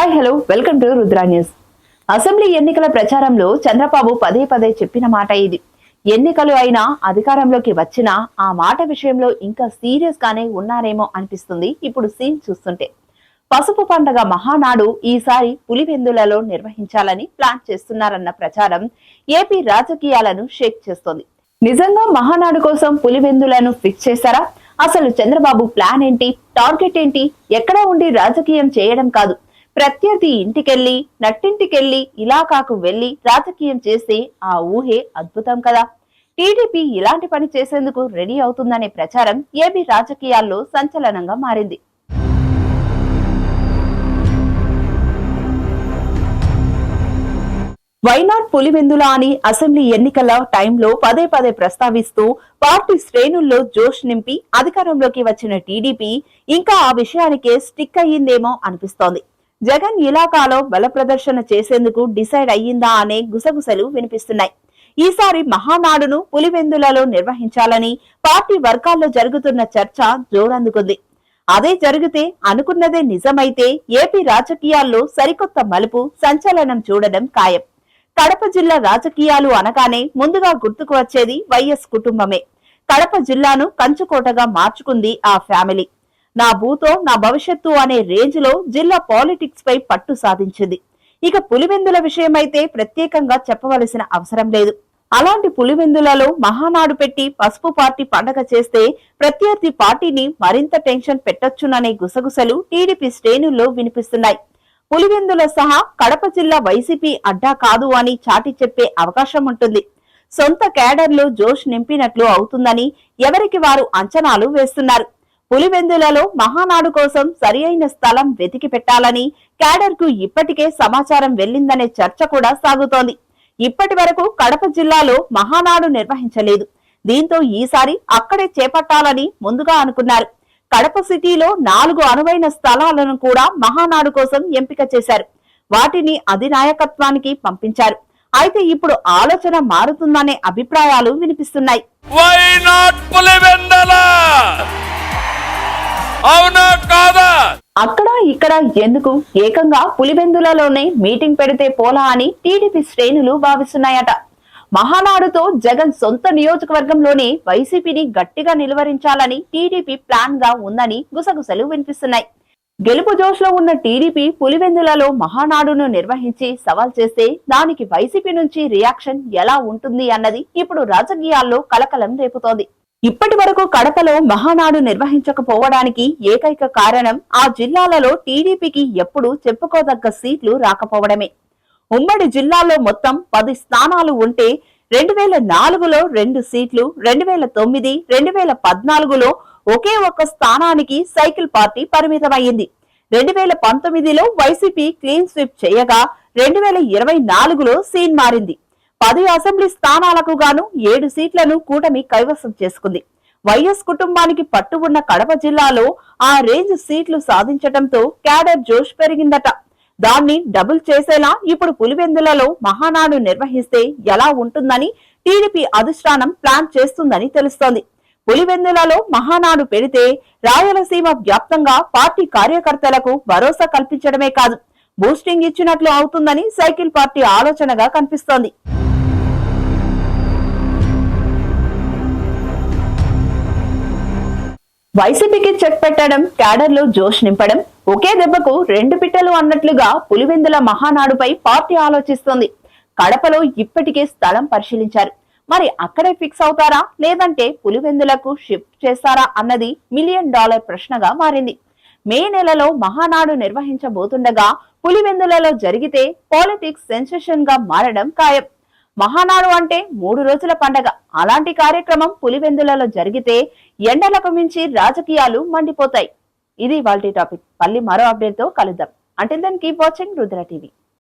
Hi hello welcome to Rudra news. Assembly ఎన్నికల ప్రచారంలో చంద్రబాబు పదే పదే చెప్పిన మాట ఇది. ఎన్నికలు అయినా అధికారంలోకి వచ్చినా ఆ మాట విషయంలో ఇంకా సీరియస్ గానే ఉన్నారేమో అనిపిస్తుంది ఇప్పుడు సీన్ చూస్తుంటే. పసుపు పండగ మహానాడు ఈసారి పులివెందులలో నిర్వహించాలని ప్లాన్ చేస్తున్నారన్న ప్రచారం ఏపీ రాజకీయాలను షేక్ చేస్తోంది. నిజంగా మహానాడు కోసం పులివెందులను ఫిక్స్ చేశారా? అసలు చంద్రబాబు ప్లాన్ ఏంటి, టార్గెట్ ఏంటి? ఎక్కడ ఉండి రాజకీయం చేయడం కాదు, ప్రత్యర్థి ఇంటికెళ్లి నట్టింటికెళ్లి ఇలాకాకు వెళ్లి రాజకీయం చేస్తే ఆ ఊహే అద్భుతం కదా. టీడీపీ ఇలాంటి పని చేసేందుకు రెడీ అవుతుందనే ప్రచారం ఏపీ రాజకీయాల్లో సంచలనంగా మారింది. వైనాట్ పులివెందుల అని అసెంబ్లీ ఎన్నికల టైంలో పదే పదే ప్రస్తావిస్తూ పార్టీ శ్రేణుల్లో జోష్ నింపి అధికారంలోకి వచ్చిన టీడీపీ ఇంకా ఆ విషయానికే స్టిక్ అయ్యిందేమో అనిపిస్తోంది. జగన్ ఇలాకాలో బల ప్రదర్శన చేసేందుకు డిసైడ్ అయ్యిందా అనే గుసగుసలు వినిపిస్తున్నాయి. ఈసారి మహానాడును పులివెందులలో నిర్వహించాలని పార్టీ వర్గాల్లో జరుగుతున్న చర్చ జోరందుకుంది. అదే జరిగితే, అనుకున్నదే నిజమైతే ఏపీ రాజకీయాల్లో సరికొత్త మలుపు, సంచలనం చూడడం ఖాయం. కడప జిల్లా రాజకీయాలు అనగానే ముందుగా గుర్తుకు వచ్చేది వైఎస్ కుటుంబమే. కడప జిల్లాను కంచుకోటగా మార్చుకుంది ఆ ఫ్యామిలీ. నా భూతో నా భవిష్యత్తు అనే రేంజ్ లో జిల్లా పాలిటిక్స్ పై పట్టు సాధించింది. ఇక పులివెందుల విషయమైతే ప్రత్యేకంగా చెప్పవలసిన అవసరం లేదు. అలాంటి పులివెందులలో మహానాడు పెట్టి పసుపు పార్టీ పండగ చేస్తే ప్రత్యర్థి పార్టీని మరింత టెన్షన్ పెట్టొచ్చుననే గుసగుసలు టీడీపీ శ్రేణుల్లో వినిపిస్తున్నాయి. పులివెందుల సహా కడప జిల్లా వైసీపీ అడ్డా కాదు అని చాటి చెప్పే అవకాశం ఉంటుంది. సొంత క్యాడర్లో జోష్ నింపినట్లు అవుతుందని ఎవరికి వారు అంచనాలు వేస్తున్నారు. పులివెందులలో మహానాడు కోసం సరి అయిన స్థలం వెతికి పెట్టాలని క్యాడర్ కు ఇప్పటికే సమాచారం వెళ్లిందనే చర్చ కూడా సాగుతోంది. ఇప్పటి వరకు కడప జిల్లాలో మహానాడు నిర్వహించలేదు. దీంతో ఈసారి అక్కడే చేపట్టాలని ముందుగా అనుకున్నారు. కడప సిటీలో 4 అనువైన స్థలాలను కూడా మహానాడు కోసం ఎంపిక చేశారు. వాటిని అధినాయకత్వానికి పంపించారు. అయితే ఇప్పుడు ఆలోచన మారుతుందనే అభిప్రాయాలు వినిపిస్తున్నాయి. అక్కడ ఇక్కడ ఎందుకు, ఏకంగా పులివెందులలోనే మీటింగ్ పెడితే పోలా అని టీడీపీ శ్రేణులు భావిస్తున్నాయట. మహానాడుతో జగన్ సొంత నియోజకవర్గంలోనే వైసీపీని గట్టిగా నిలువరించాలని టీడీపీ ప్లాన్ గా ఉందని గుసగుసలు వినిపిస్తున్నాయి. గెలుపు జోష్ లో ఉన్న టీడీపీ పులివెందులలో మహానాడును నిర్వహించి సవాల్ చేస్తే దానికి వైసీపీ నుంచి రియాక్షన్ ఎలా ఉంటుంది అన్నది ఇప్పుడు రాజకీయాల్లో కలకలం రేపుతోంది. ఇప్పటి వరకు కడపలో మహానాడు నిర్వహించకపోవడానికి ఏకైక కారణం ఆ జిల్లాలలో టీడీపీకి ఎప్పుడు చెప్పుకోదగ్గ సీట్లు రాకపోవడమే. ఉమ్మడి జిల్లాలో మొత్తం 10 స్థానాలు ఉంటే 2004లో 2 సీట్లు, 2009, 2014లో ఒకే ఒక్క స్థానానికి సైకిల్ పార్టీ పరిమితమైంది. 2019లో వైసీపీ క్లీన్ స్వీప్ చేయగా 2024లో సీన్ మారింది. 10 అసెంబ్లీ స్థానాలకు గాను 7 సీట్లను కూటమి కైవసం చేసుకుంది. వైఎస్ కుటుంబానికి పట్టు ఉన్న కడప జిల్లాలో ఆ రేంజ్ సీట్లు సాధించడంతో క్యాడర్ జోష్ పెరిగిందట. దాన్ని డబుల్ చేసేలా ఇప్పుడు పులివెందులలో మహానాడు నిర్వహిస్తే ఎలా ఉంటుందని టీడీపీ అధిష్టానం ప్లాన్ చేస్తుందని తెలుస్తోంది. పులివెందులలో మహానాడు పెడితే రాయలసీమ వ్యాప్తంగా పార్టీ కార్యకర్తలకు భరోసా కల్పించడమే కాదు, బూస్టింగ్ ఇచ్చినట్లు అవుతుందని సైకిల్ పార్టీ ఆలోచనగా కనిపిస్తోంది. వైసీపీకి చెక్ పెట్టడం, క్యాడర్ లో జోష్ నింపడం, ఒకే దెబ్బకు 2 పిట్టలు అన్నట్లుగా పులివెందుల మహానాడుపై పార్టీ ఆలోచిస్తోంది. కడపలో ఇప్పటికే స్థలం పరిశీలించారు. మరి అక్కడే ఫిక్స్ అవుతారా, లేదంటే పులివెందులకు షిఫ్ట్ చేస్తారా అన్నది $1 మిలియన్ ప్రశ్నగా మారింది. మే నెలలో మహానాడు నిర్వహించబోతుండగా పులివెందులలో జరిగితే పాలిటిక్స్ సెన్సేషన్ గా మారడం ఖాయం. మహానాడు అంటే 3 రోజుల పండగ. అలాంటి కార్యక్రమం పులివెందులలో జరిగితే ఎండలకు మించి రాజకీయాలు మండిపోతాయి. ఇది ఇవాల్టి టాపిక్. మళ్ళీ మరో అప్డేట్ తో కలుద్దాం. Until then keep watching Rudra TV.